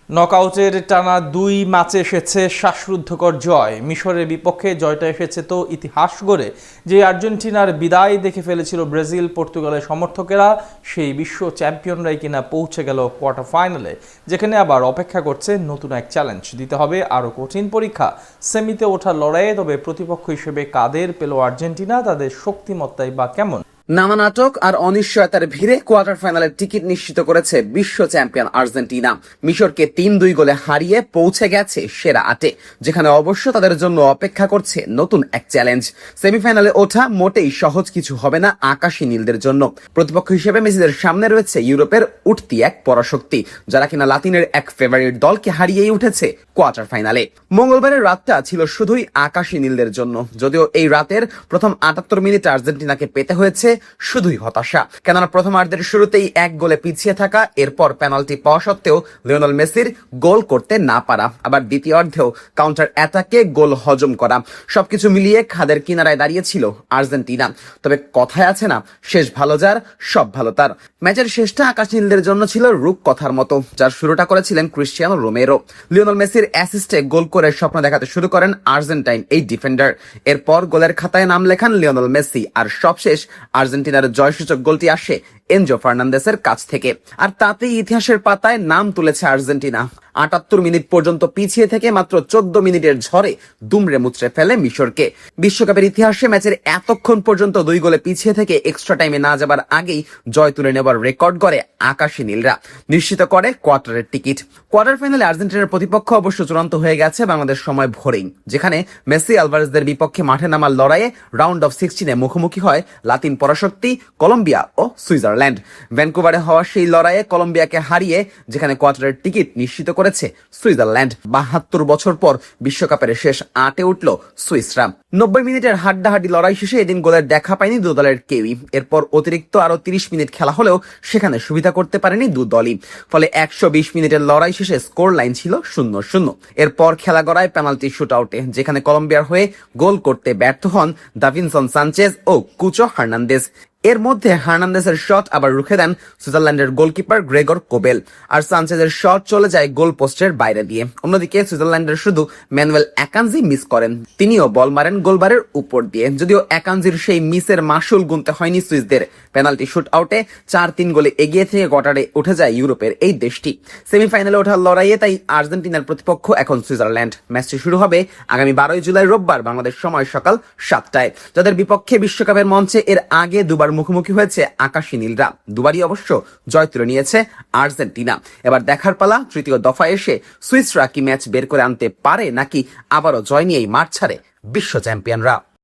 নকআউটের টানা ২ ম্যাচে এসেছে শ্বাসরুদ্ধকর জয়। মিশরের বিপক্ষে জয়টা এসেছে তো ইতিহাস গড়ে। যে আর্জেন্টিনার বিদায় দেখে ফেলেছিল ব্রাজিল পর্তুগালের সমর্থকেরা, সেই বিশ্ব চ্যাম্পিয়নরাই কিনা পৌঁছে গেল কোয়ার্টার ফাইনালে, যেখানে আবার অপেক্ষা করছে নতুন এক চ্যালেঞ্জ। দিতে হবে আরও কঠিন পরীক্ষা সেমিতে ওঠার লড়াইয়ে। তবে প্রতিপক্ষ হিসেবে কাদের পেল আর্জেন্টিনা, তাদের শক্তিমত্তাই বা কেমন? নানা নাটক আর অনিশ্চয়তার ভিড়ে কোয়ার্টার ফাইনালের টিকিট নিশ্চিত করেছে বিশ্ব চ্যাম্পিয়ন আর্জেন্টিনা। মিশরকে ৩-২ গোলে হারিয়ে পৌঁছে গেছে সেরা ৮-এ, যেখানে অবশ্য তাদের জন্য অপেক্ষা করছে নতুন এক চ্যালেঞ্জ। সেমিফাইনালে ওঠা মোটেই সহজ কিছু হবে না আকাশী নীলদের জন্য। প্রতিপক্ষ হিসেবে মেসিদের সামনে রয়েছে ইউরোপের উঠতি এক পরাশক্তি, যারা কিনা লাতিনের এক ফেভারিট দলকে হারিয়েই উঠেছে কোয়ার্টার ফাইনালে। মঙ্গলবারের রাতটা ছিল শুধুই আকাশী নীলদের জন্য, যদিও এই রাতের প্রথম ৭৮ মিনিট আর্জেন্টিনাকে পেতে হয়েছে শুধুই হতাশা। কেননা প্রথমার্ধের শুরুতেই ১ গোলে পিছিয়ে থাকা, এরপর পেনাল্টি পাওয়া সত্ত্বেও লিওনেল মেসির গোল করতে না পারা, আবার দ্বিতীয়ার্ধেও কাউন্টার অ্যাটাকে গোল হজম করা, সবকিছু মিলিয়ে খাদের কিনারায় দাঁড়িয়েছিল আর্জেন্টিনা। তবে কথায় আছে না, শেষ ভালো যার সব ভালো তার। ম্যাচের শেষটা আকাশ নীলদের জন্য ছিল রূপকথার মতো, যার শুরুটা করেছিলেন ক্রিস্টিয়ানো রোমেরো। লিওনেল মেসির অ্যাসিস্টে গোল করে স্বপ্ন দেখাতে শুরু করেন আর্জেন্টাইন এই ডিফেন্ডার। এরপর গোলের খাতায় নাম লেখান লিওনেল মেসি, আর সবশেষ আর্জেন্টিনার জয়সূচক গোলটি আসে এনজো ফার্নান্দেসের কাছ থেকে। আর তাতেই ইতিহাসের পাতায় নাম তুলেছে আর্জেন্টিনা। ৭৮ মিনিট পর্যন্ত পিছিয়ে থেকে মাত্র ১৪ মিনিটের ঝড়ে দুমড়ে মুচড়ে ফেলে মিশরকে। বিশ্বকাপের ইতিহাসে ম্যাচের এতক্ষণ পর্যন্ত ২ গোলে পিছিয়ে থেকে এক্সট্রা টাইমে না যাবার আগেই জয় তুলে নেবার রেকর্ড গড়ে আকাশী নীলরা, নিশ্চিত করে কোয়ার্টারের টিকিট। কোয়ার্টার ফাইনালে আর্জেন্টিনার প্রতিপক্ষ অবশ্য চূড়ান্ত হয়ে গেছে বাংলাদেশ সময় ভোরেই, যেখানে মেসি আলভারেজদের বিপক্ষে মাঠে নামার লড়াইয়ে রাউন্ড অফ 16-এ মুখোমুখি হয় লাতিন পরাশক্তি কলম্বিয়া ও সুইজারল্যান্ড। ভ্যানকুভারে হওয়া সেই লড়াইয়ে কলম্বিয়াকে হারিয়ে যেখানে কোয়ার্টারের টিকিট নিশ্চিত করেছে সুইজারল্যান্ড। ৭২ বছর পর বিশ্বকাপের শেষ ৮-এ উঠল সুইসরা। ৯০ মিনিটের হাড্ডাহাড্ডি লড়াই শেষে এদিন গোলের দেখা পায়নি দু দলের কেউই। এরপর অতিরিক্ত আরো ৩০ মিনিট খেলা হলেও সেখানে সুবিধা করতে পারেনি দু দলই। ফলে ১২০ মিনিটের লড়াই শেষে স্কোর লাইন ছিল ০-০। এরপর খেলা গড়ায় পেনাল্টি শুট আউটে, যেখানে কলম্বিয়ার হয়ে গোল করতে ব্যর্থ হন দাভিনসন সানচেজ ও কুচো হার্নান্দেজ। এর মধ্যে হার্নান্দেসের শট আবার রুখে দেন সুইজারল্যান্ডের গোলকিপার গ্রেগর কোবেল, আর সানচেজের শট চলে যায় গোল পোস্টের বাইরে দিয়ে। অন্যদিকে সুইজারল্যান্ডের শুধু ম্যানুয়েল অ্যাকানজি মিস করেন, তিনিও বল মারেন গোলবারের উপর দিয়ে। যদিও অ্যাকানজির সেই মিসের মাসুল গুনতে হয়নি সুইসদের। পেনাল্টি শুট আউটে ৪-৩ গোলে এগিয়ে থেকে কোয়ার্টারে উঠে যায় ইউরোপের এই দেশটি। সেমিফাইনালে ওঠার লড়াইয়ে তাই আর্জেন্টিনার প্রতিপক্ষ এখন সুইজারল্যান্ড। ম্যাচটি শুরু হবে আগামী ১২ জুলাই রোববার বাংলাদেশ সময় সকাল ৭টায়, যাদের বিপক্ষে বিশ্বকাপের মঞ্চে এর আগে দুবার মুখোমুখি হয়েছে আকাশী নীলরা। দুবারই অবশ্য জয় তুলে নিয়েছে আর্জেন্টিনা। এবার দেখার পালা তৃতীয় দফায় এসে সুইসরা কি ম্যাচ বের করে আনতে পারে, নাকি আবারও জয় নিয়েই মাঠ ছাড়ে বিশ্ব চ্যাম্পিয়নরা।